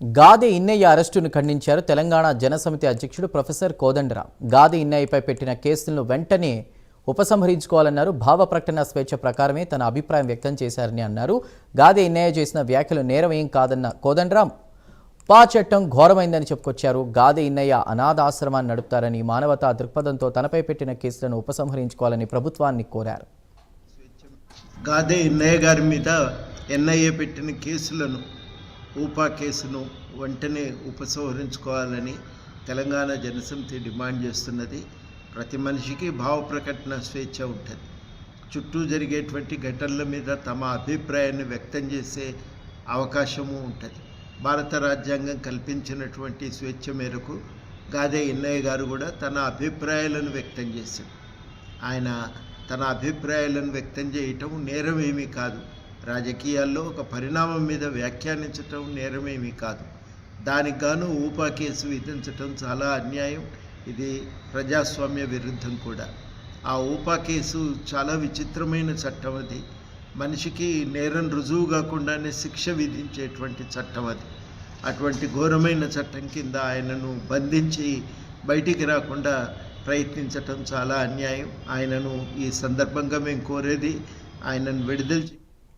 గాదె ఇన్నయ్య అరెస్టును ఖండించారు తెలంగాణ జనసమితి అధ్యక్షుడు ప్రొఫెసర్ కోదండరాం. గాదె ఇన్నయ్యపై పెట్టిన కేసులను వెంటనే ఉపసంహరించుకోవాలన్నారు. భావ ప్రకటన స్వేచ్ఛ ప్రకారమే తన అభిప్రాయం వ్యక్తం చేశారని అన్నారు. గాదె ఇన్నయ్య చేసిన వ్యాఖ్యలు నేరం ఏం కాదన్న కోదండరాం పా చట్టం ఘోరమైందని చెప్పుకొచ్చారు. గాదె ఇన్నయ్య అనాథాశ్రమాన్ని నడుపుతారని, మానవతా దృక్పథంతో తనపై పెట్టిన కేసులను ఉపసంహరించుకోవాలని ప్రభుత్వాన్ని కోరారు. గాదె ఇన్నయ్య గారి మీద ఎన్ఐఏ పెట్టిన కేసులను ఊపా కేసును వెంటనే ఉపసంహరించుకోవాలని తెలంగాణ జనసమితి డిమాండ్ చేస్తున్నది. ప్రతి మనిషికి భావ ప్రకటన స్వేచ్ఛ ఉంటుంది. చుట్టూ జరిగేటువంటి ఘటనల మీద తమ అభిప్రాయాన్ని వ్యక్తం చేసే అవకాశము ఉంటుంది. భారత రాజ్యాంగం కల్పించినటువంటి స్వేచ్ఛ మేరకు గాదె ఇన్నయ్య గారు కూడా తన అభిప్రాయాలను వ్యక్తం చేశారు. ఆయన తన అభిప్రాయాలను వ్యక్తం చేయటం నేరం ఏమీ కాదు. రాజకీయాల్లో ఒక పరిణామం మీద వ్యాఖ్యానించటం నేరమేమీ కాదు. దానికి గాను ఊపా కేసు విధించటం చాలా అన్యాయం. ఇది ప్రజాస్వామ్య విరుద్ధం కూడా. ఆ ఊపా కేసు చాలా విచిత్రమైన చట్టం. అది మనిషికి నేరం రుజువు కాకుండానే శిక్ష విధించేటువంటి చట్టం. అది అటువంటి ఘోరమైన చట్టం కింద ఆయనను బంధించి బయటికి రాకుండా ప్రయత్నించటం చాలా అన్యాయం. ఆయనను ఈ సందర్భంగా మేము కోరేది ఆయనను విడుదల